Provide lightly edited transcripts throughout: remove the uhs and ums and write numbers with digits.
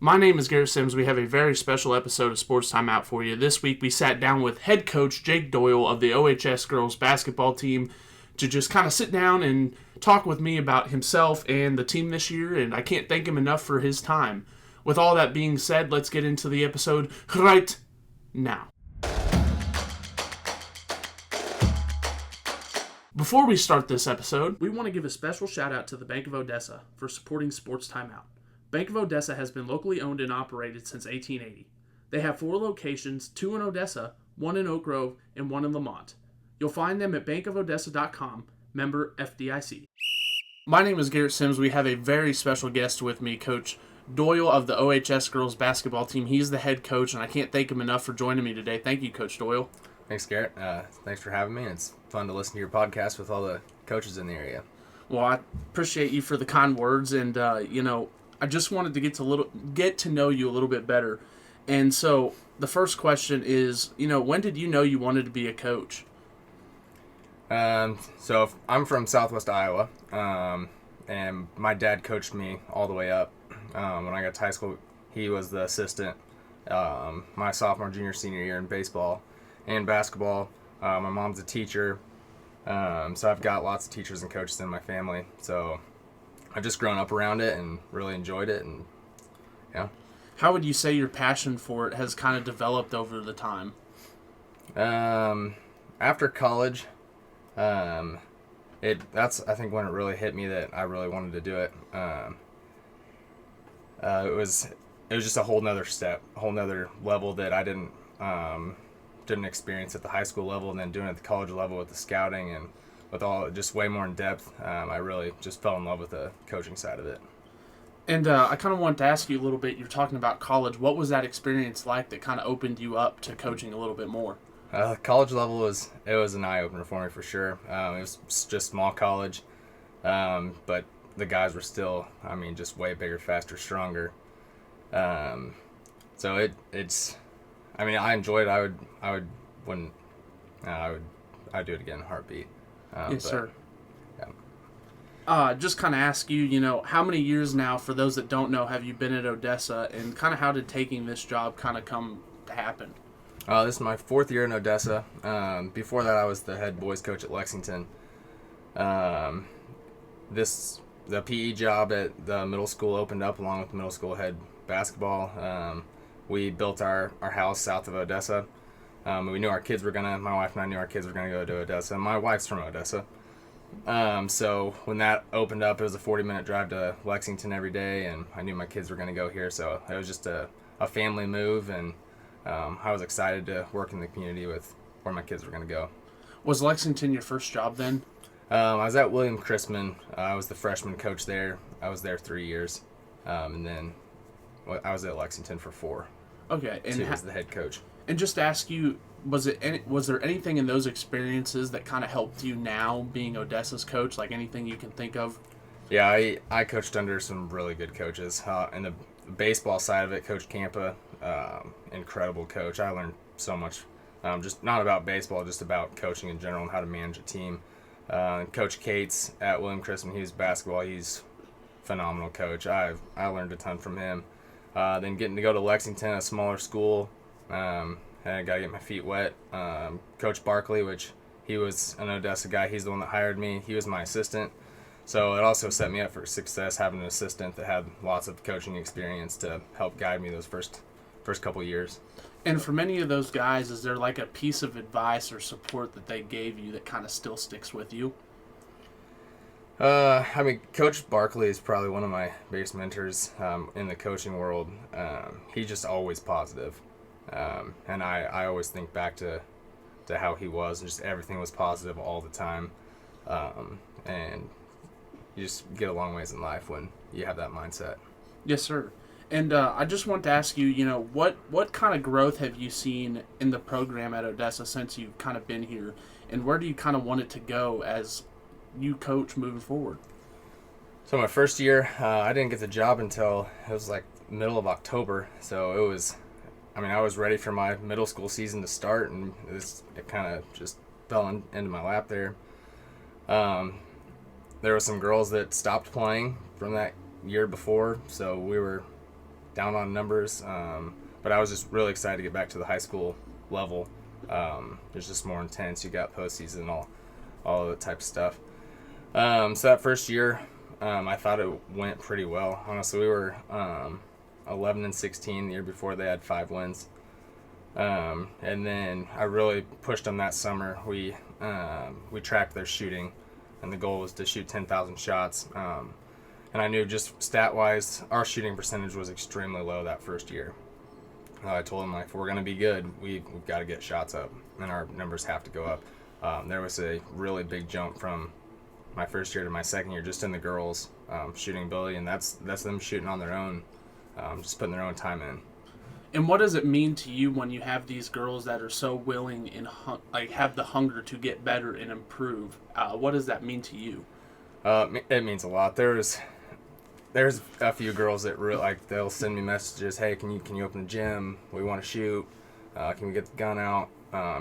My name is Garrett Sims. We have a very special episode of Sports Timeout for you. This week we sat down with head coach Jake Doyle of the OHS girls basketball team to just kind of sit down and talk with me about himself and the team this year, and I can't thank him enough for his time. With all that being said, let's get into the episode right now. Before we start this episode, we want to give a special shout out to the Bank of Odessa for supporting Sports Timeout. Bank of Odessa has been locally owned and operated since 1880. They have 4 locations, 2 in Odessa, 1 in Oak Grove, and 1 in Lamont. You'll find them at bankofodessa.com, member FDIC. My name is Garrett Sims. We have a very special guest with me, Coach Doyle of the OHS girls basketball team. He's the head coach, and I can't thank him enough for joining me today. Thank you, Coach Doyle. Thanks, Garrett. Thanks for having me. It's fun to listen to your podcast with all the coaches in the area. Well, I appreciate you for the kind words, and I just wanted to get to know you a little bit better. And so the first question is, when did you know you wanted to be a coach? So I'm from Southwest Iowa, and my dad coached me all the way up. When I got to high school, he was the assistant my sophomore, junior, senior year in baseball and basketball. My mom's a teacher, so I've got lots of teachers and coaches in my family. So I've just grown up around it and really enjoyed it, and yeah. How would you say your passion for it has kind of developed over the time? After college, that's I think when it really hit me that I really wanted to do it. It was just a whole nother step, a whole nother level that I didn't experience at the high school level, and then doing it at the college level with the scouting and with all just way more in depth. I really just fell in love with the coaching side of it. And I kind of want to ask you a little bit, you're talking about college. What was that experience like that kind of opened you up to coaching a little bit more? College level was an eye-opener for me for sure. It was just small college, but the guys were still, just way bigger, faster, stronger. So I enjoyed it. I'd do it again in a heartbeat. Yes, sir. Yeah. Just kind of ask you, how many years now, for those that don't know, have you been at Odessa, and kind of how did taking this job kind of come to happen? This is my 4th year in Odessa. Before that, I was the head boys coach at Lexington. The PE job at the middle school opened up along with the middle school head basketball. We built our house south of Odessa. My wife and I knew our kids were going to go to Odessa. My wife's from Odessa. So when that opened up, it was a 40-minute drive to Lexington every day, and I knew my kids were going to go here. So it was just a family move, and I was excited to work in the community with where my kids were going to go. Was Lexington your first job then? I was at William Chrisman. I was the freshman coach there. I was there 3 years. And then I was at Lexington for 4. Okay. And as the head coach. And just to ask you, was there anything in those experiences that kind of helped you now being Odessa's coach? Like anything you can think of? Yeah, I coached under some really good coaches. And the baseball side of it, Coach Campa, incredible coach. I learned so much, just not about baseball, just about coaching in general and how to manage a team. Coach Cates at William Chrisman, he's basketball. He's a phenomenal coach. I learned a ton from him. Then getting to go to Lexington, a smaller school, and I got to get my feet wet. Coach Barkley, which he was an Odessa guy, he's the one that hired me. He was my assistant. So it also set me up for success having an assistant that had lots of coaching experience to help guide me those first couple years. And for many of those guys, is there like a piece of advice or support that they gave you that kind of still sticks with you? Coach Barkley is probably one of my biggest mentors in the coaching world. He's just always positive. And I always think back to how he was, and just everything was positive all the time. And you just get a long ways in life when you have that mindset. Yes, sir. And I just want to ask you, what kind of growth have you seen in the program at Odessa since you've kind of been here? And where do you kind of want it to go as you coach moving forward? So my first year, I didn't get the job until it was like middle of October. So it was, I was ready for my middle school season to start, and it kind of just fell into my lap there. There were some girls that stopped playing from that year before, so we were down on numbers, but I was just really excited to get back to the high school level. It's just more intense. You got postseason, all of that type of stuff. So that first year, I thought it went pretty well. Honestly, we were 11-16 the year before. They had 5 wins. And then I really pushed them that summer. We tracked their shooting, and the goal was to shoot 10,000 shots. And I knew just stat-wise, our shooting percentage was extremely low that first year. I told them, like, if we're going to be good, we've got to get shots up, and our numbers have to go up. There was a really big jump from my first year to my second year just in the girls' shooting ability, and that's them shooting on their own, just putting their own time in. And what does it mean to you when you have these girls that are so willing and have the hunger to get better and improve? What does that mean to you? It means a lot. There's a few girls that really they'll send me messages. Hey, can you open the gym? We want to shoot. Can we get the gun out?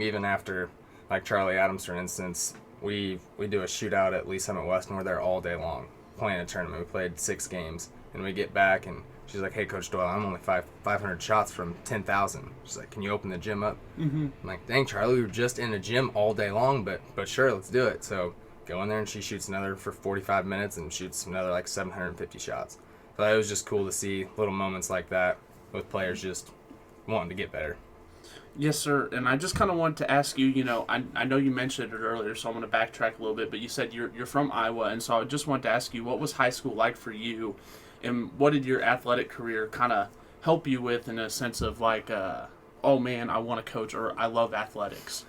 Even after, like Charlie Adams, for instance, we do a shootout at Lee Summit West, and we're there all day long playing a tournament. We played 6 games, and we get back and she's like, hey, Coach Doyle, I'm only 500 shots from 10,000. She's like, can you open the gym up? Mm-hmm. I'm like, dang, Charlie, we were just in a gym all day long, but sure, let's do it. So go in there, and she shoots another for 45 minutes and shoots another 750 shots. So it was just cool to see little moments like that with players just wanting to get better. Yes, sir. And I just kind of wanted to ask you, I know you mentioned it earlier, so I'm going to backtrack a little bit, but you said you're from Iowa, and so I just wanted to ask you, what was high school like for you? And what did your athletic career kind of help you with in a sense of oh man, I want to coach, or I love athletics?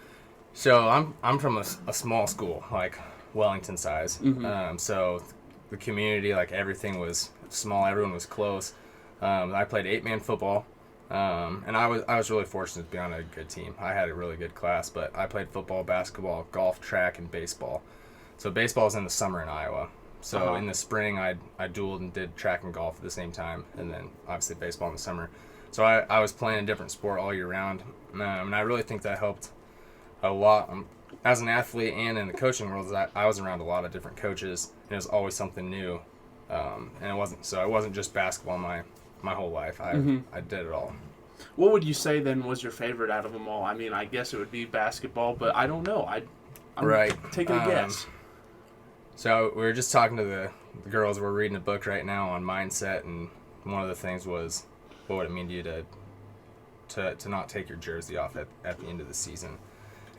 So I'm from a small school, like Wellington size. Mm-hmm. So the community, everything was small. Everyone was close. I played 8-man football, and I was really fortunate to be on a good team. I had a really good class, but I played football, basketball, golf, track, and baseball. So baseball was in the summer in Iowa. So in the spring, I dueled and did track and golf at the same time, and then obviously baseball in the summer. So I was playing a different sport all year round, and I really think that helped a lot. As an athlete and in the coaching world, I was around a lot of different coaches, and it was always something new. And it wasn't just basketball my whole life. I did it all. What would you say then was your favorite out of them all? I mean, I guess it would be basketball, but I don't know. I'm taking a guess. So we were just talking to the girls. We're reading a book right now on mindset, and one of the things was, what would it mean to you to not take your jersey off at the end of the season?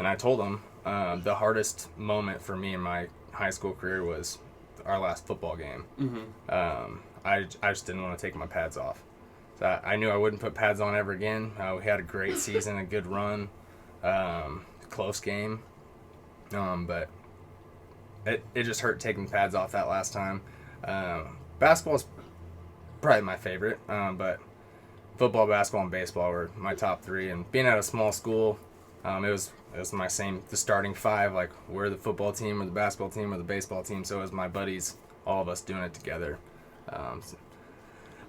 And I told them the hardest moment for me in my high school career was our last football game. Mm-hmm. I just didn't want to take my pads off. So I knew I wouldn't put pads on ever again. We had a great season, a good run, close game, but it just hurt taking the pads off that last time. Basketball is probably my favorite, but football, basketball, and baseball were my top 3. And being at a small school, it was the starting 5. We're the football team, or the basketball team, or the baseball team. So it was my buddies, all of us doing it together. So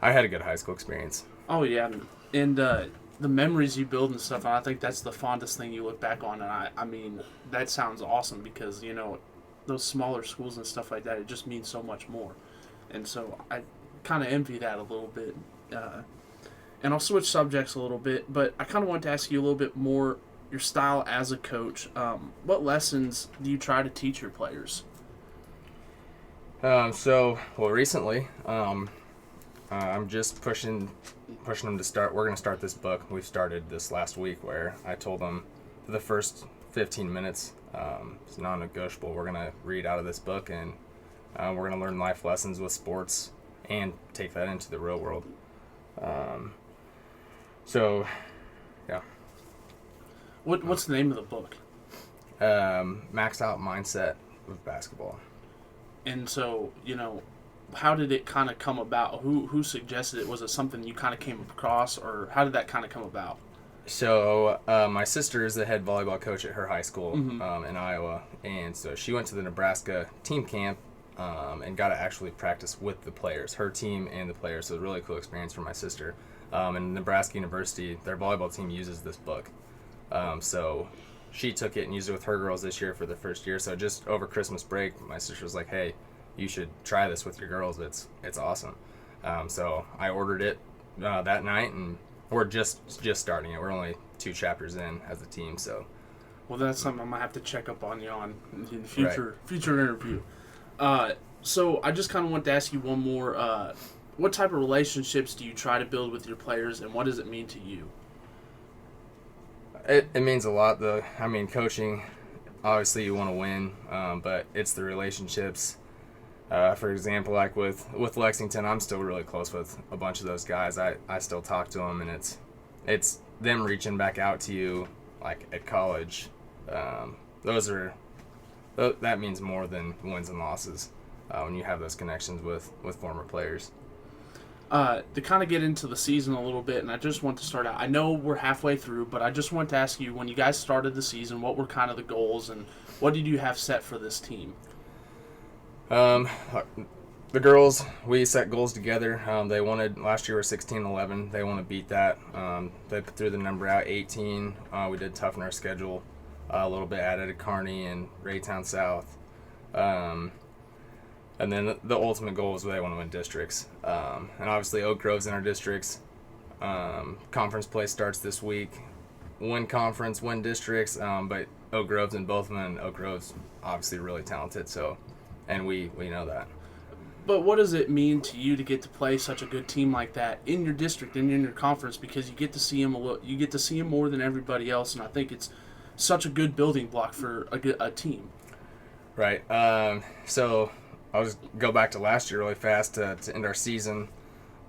I had a good high school experience. Oh yeah, and the memories you build and stuff. And I think that's the fondest thing you look back on. And I mean, that sounds awesome because those smaller schools and stuff like that, it just means so much more. And so I kind of envy that a little bit. And I'll switch subjects a little bit, but I kind of want to ask you a little bit more your style as a coach. What lessons do you try to teach your players? Recently, I'm just pushing them to start. We're going to start this book. We started this last week, where I told them for the first 15 minutes, it's non-negotiable. We're going to read out of this book, and we're going to learn life lessons with sports and take that into the real world. Yeah. What's the name of the book? Maxed Out Mindset with Basketball. And so, how did it kind of come about? Who suggested it? Was it something you kind of came across, or how did that kind of come about? So my sister is the head volleyball coach at her high school in Iowa, and so she went to the Nebraska team camp and got to actually practice with the players, her team and the players. So it was a really cool experience for my sister. And Nebraska University, their volleyball team uses this book. So she took it and used it with her girls this year for the first year. So just over Christmas break, my sister was like, hey, you should try this with your girls. It's awesome. So I ordered it that night, and we're just starting it. We're only 2 chapters in as a team, so. Well, that's something I'm gonna have to check up on you on in future interview. So I just kind of want to ask you one more. What type of relationships do you try to build with your players, and what does it mean to you? It means a lot, though. I mean, coaching, obviously you want to win, but it's the relationships. For example, like with Lexington, I'm still really close with a bunch of those guys. I still talk to them, and it's them reaching back out to you, like at college. That means more than wins and losses when you have those connections with former players. To kind of get into the season a little bit, and I just want to start out. I know we're halfway through, but I just want to ask you, when you guys started the season, what were kind of the goals, and what did you have set for this team? The girls, we set goals together. They wanted, last year we were 16-11. They want to beat that. They threw the number out, 18. We did toughen our schedule a little bit, added Kearney and Raytown South. And then the ultimate goal is they want to win districts. And obviously Oak Grove's in our districts. Conference play starts this week. Win conference, win districts, but Oak Grove's in both of them, and Oak Grove's obviously really talented, so, and we know that. But what does it mean to you to get to play such a good team like that in your district and in your conference, because you get to see them you get to see them more than everybody else, and I think it's such a good building block for a team. Right. So I'll just go back to last year really fast to end our season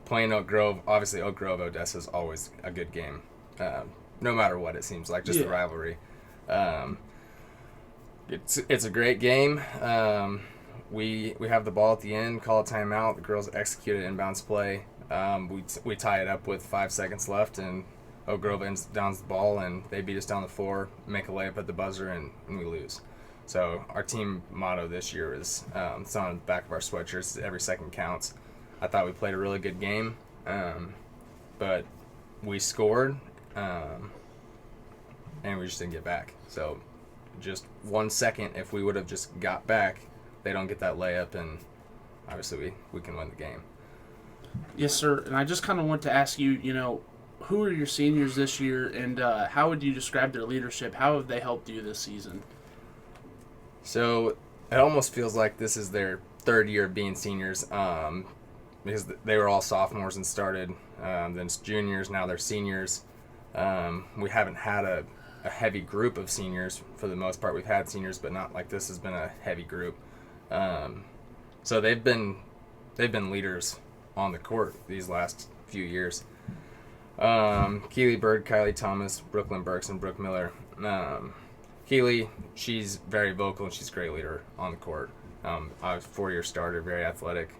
playing Oak Grove. Obviously, Oak Grove Odessa is always a good game, no matter what it seems like, just the rivalry. It's a great game. We have the ball at the end, call a timeout. The girls execute an inbounds play. We tie it up with 5 seconds left, and Oak Grove downs the ball, and they beat us down the floor, make a layup at the buzzer, and we lose. So our team motto this year is, it's on the back of our sweatshirts, every second counts. I thought we played a really good game, but we scored, and we just didn't get back. So just 1 second, if we would have just got back, they don't get that layup, and obviously we can win the game. Yes, sir. And I just kind of want to ask you, who are your seniors this year, and how would you describe their leadership? How have they helped you this season? So it almost feels like this is their third year of being seniors, because they were all sophomores and started, then it's juniors, now they're seniors. We haven't had a heavy group of seniors. For the most part, we've had seniors, but not like this has been a heavy group. So they've been leaders on the court these last few years. Keely Bird, Kylie Thomas, Brooklyn Burks, and Brooke Miller. Keely, she's very vocal and she's a great leader on the court. I was a 4-year starter, very athletic.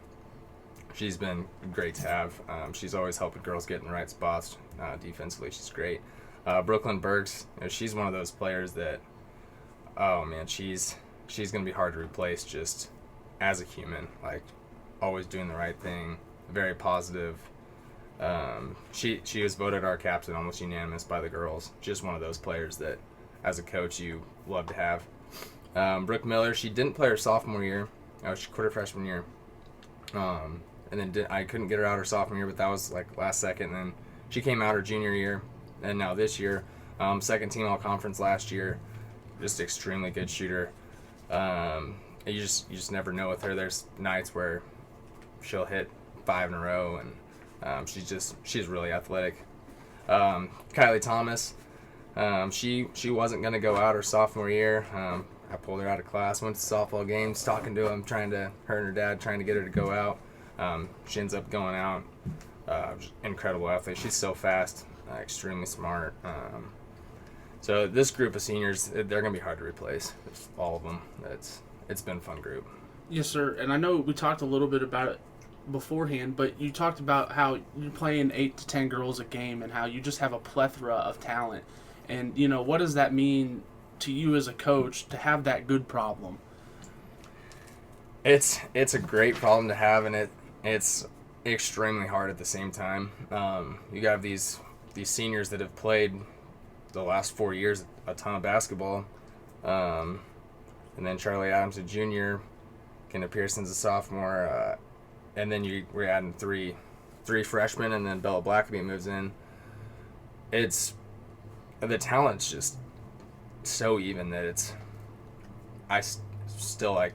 She's been great to have. She's always helping girls get in the right spots defensively. She's great. Brooklyn Burks, she's one of those players that, oh man, she's going to be hard to replace just as a human, like always doing the right thing, very positive. She was voted our captain, almost unanimous by the girls. Just one of those players that, as a coach, you love to have. Brooke Miller, she didn't play her sophomore year. She quit her freshman year. And then I couldn't get her out her sophomore year, but that was like last second. And then she came out her junior year, and now this year, second team all conference last year. Just extremely good shooter. You just never know with her. There's nights where she'll hit 5 in a row, and she's really athletic. Kylie Thomas, she wasn't gonna go out her sophomore year. I pulled her out of class, went to softball games, talking to her and her dad trying to get her to go out. She ends up going out. Incredible athlete. She's so fast, extremely smart. So this group of seniors, they're going to be hard to replace. It's all of them. It's been a fun group. Yes, sir. And I know we talked a little bit about it beforehand, but you talked about how you're playing 8 to 10 girls a game and how you just have a plethora of talent. And, what does that mean to you as a coach to have that good problem? It's a great problem to have, and it's extremely hard at the same time. You got these seniors that have played the last 4 years a ton of basketball, and then Charlie Adams a junior, Kendra Pearson's a sophomore, and then we're adding 3 3 freshmen, and then Bella Blackaby moves in. The talent's just so even that still like,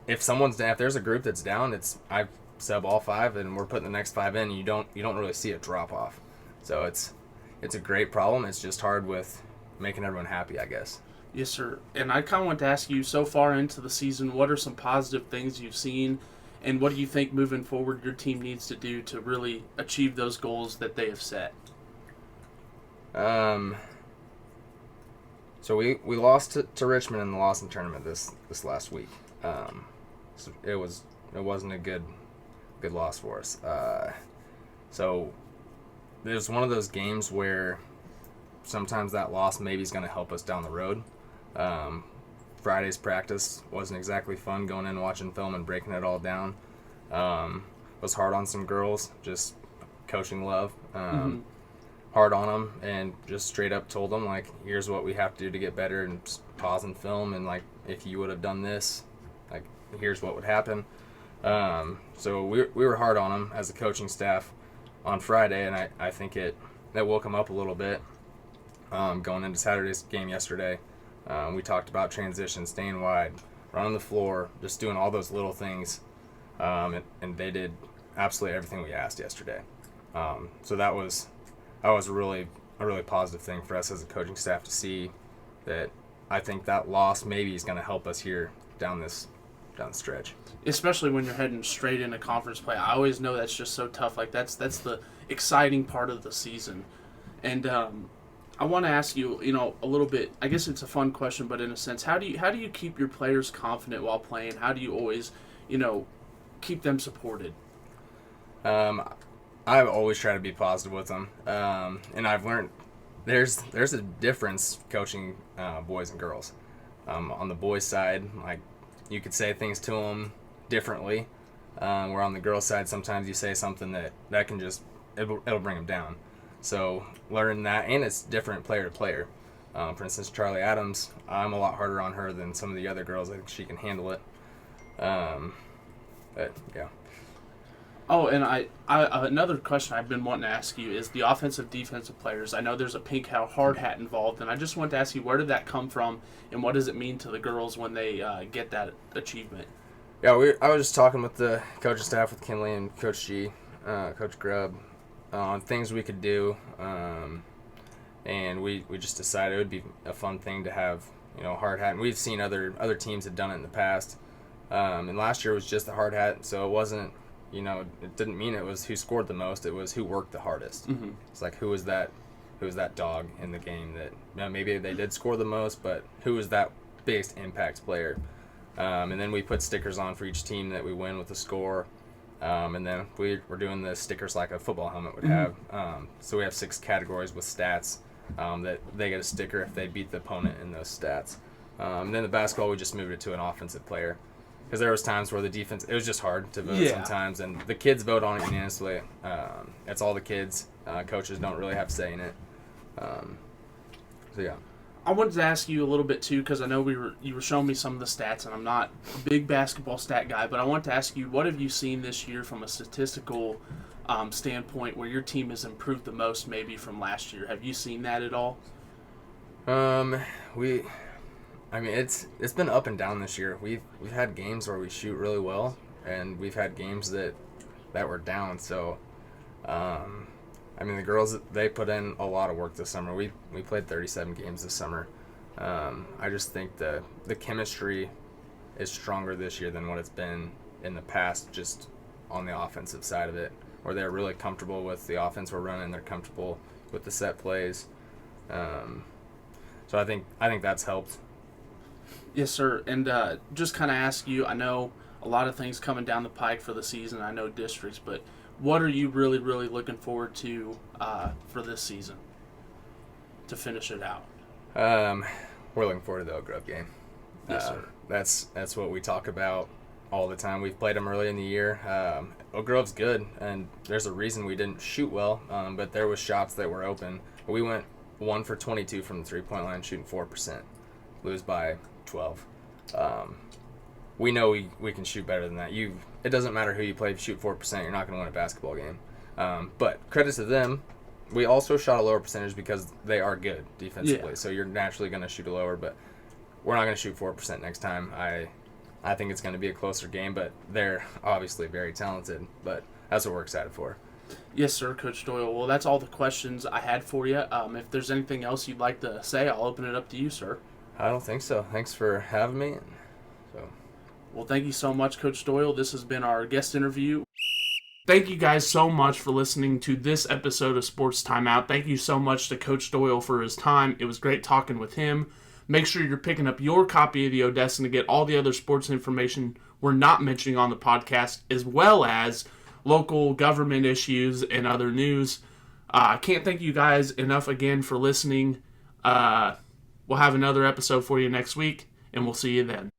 if there's a group that's down, I sub all 5 and we're putting the next 5 in, and you don't really see a drop off. So it's a great problem. It's just hard with making everyone happy, I guess. Yes, sir. And I kind of want to ask you, so far into the season, what are some positive things you've seen, and what do you think moving forward your team needs to do to really achieve those goals that they have set? So we lost to Richmond in the Lawson tournament this last week. So it wasn't a good loss for us. So it was one of those games where sometimes that loss maybe is going to help us down the road. Friday's practice wasn't exactly fun, going in, watching film, and breaking it all down. Was hard on some girls, just coaching love. Hard on them, and just straight up told them, like, here's what we have to do to get better, and just pause and film, and, like, if you would have done this, like, here's what would happen. So we were hard on them as a coaching staff on Friday, and I think that woke them up a little bit. Going into Saturday's game yesterday, we talked about transition, staying wide, running the floor, just doing all those little things, and they did absolutely everything we asked yesterday. So that was a really positive thing for us as a coaching staff to see. That I think that loss maybe is going to help us here down the stretch. Especially when you're heading straight into conference play. I always know that's just so tough. Like, that's the exciting part of the season. And I want to ask you, a little bit, I guess it's a fun question, but in a sense, how do you keep your players confident while playing? How do you always, keep them supported? I always try to be positive with them, and I've learned there's a difference coaching boys and girls. On the boys' side, like, you could say things to them differently, where on the girls' side, sometimes you say something that can just it'll bring them down. So learn that, and it's different player to player. For instance, Charlie Adams, I'm a lot harder on her than some of the other girls. I think she can handle it. But yeah. Oh, and I another question I've been wanting to ask you is the offensive defensive players. I know there's a pink hard hat involved, and I just want to ask you, where did that come from, and what does it mean to the girls when they get that achievement? Yeah, I was just talking with the coaching staff, with Kinley and Coach G, Coach Grubb, on things we could do, and we just decided it would be a fun thing to have, hard hat. And we've seen other teams have done it in the past, and last year was just the hard hat, so it wasn't. It didn't mean it was who scored the most. It was who worked the hardest. Mm-hmm. It's like, who was that dog in the game that maybe they did score the most, but who was that biggest impact player? And then we put stickers on for each team that we win with the score. And then we're doing the stickers like a football helmet would have. So we have 6 categories with stats that they get a sticker if they beat the opponent in those stats. And then the basketball, we just moved it to an offensive player. Because there was times where the defense, it was just hard to vote sometimes, and the kids vote on it unanimously. It's all the kids. Coaches don't really have say in it. So yeah. I wanted to ask you a little bit too, because I know you were showing me some of the stats, and I'm not a big basketball stat guy, but I want to ask you, what have you seen this year from a statistical standpoint where your team has improved the most, maybe from last year? Have you seen that at all? It's been up and down this year. We've had games where we shoot really well, and we've had games that were down. So, the girls, they put in a lot of work this summer. We played 37 games this summer. I just think the chemistry is stronger this year than what it's been in the past, just on the offensive side of it, where they're really comfortable with the offense we're running. They're comfortable with the set plays. So I think that's helped. Yes, sir. And just kind of ask you, I know a lot of things coming down the pike for the season. I know districts, but what are you really, really looking forward to for this season to finish it out? We're looking forward to the Oak Grove game. Yes, sir. That's what we talk about all the time. We've played them early in the year. Oak Grove's good, and there's a reason we didn't shoot well, but there was shots that were open. We went 1 for 22 from the three-point line, shooting 4%. Lose by 12. We know we can shoot better than that. It doesn't matter who you play. If you shoot 4%, you're not going to win a basketball game. But credit to them, we also shot a lower percentage because they are good defensively. Yeah. So you're naturally going to shoot a lower, but we're not going to shoot 4% next time. I think it's going to be a closer game, but they're obviously very talented. But that's what we're excited for. Yes, sir, Coach Doyle. Well, that's all the questions I had for you. If there's anything else you'd like to say, I'll open it up to you, sir. I don't think so. Thanks for having me. Well, thank you so much, Coach Doyle. This has been our guest interview. Thank you guys so much for listening to this episode of Sports Timeout. Thank you so much to Coach Doyle for his time. It was great talking with him. Make sure you're picking up your copy of the Odessa to get all the other sports information we're not mentioning on the podcast, as well as local government issues and other news. I can't thank you guys enough again for listening. We'll have another episode for you next week, and we'll see you then.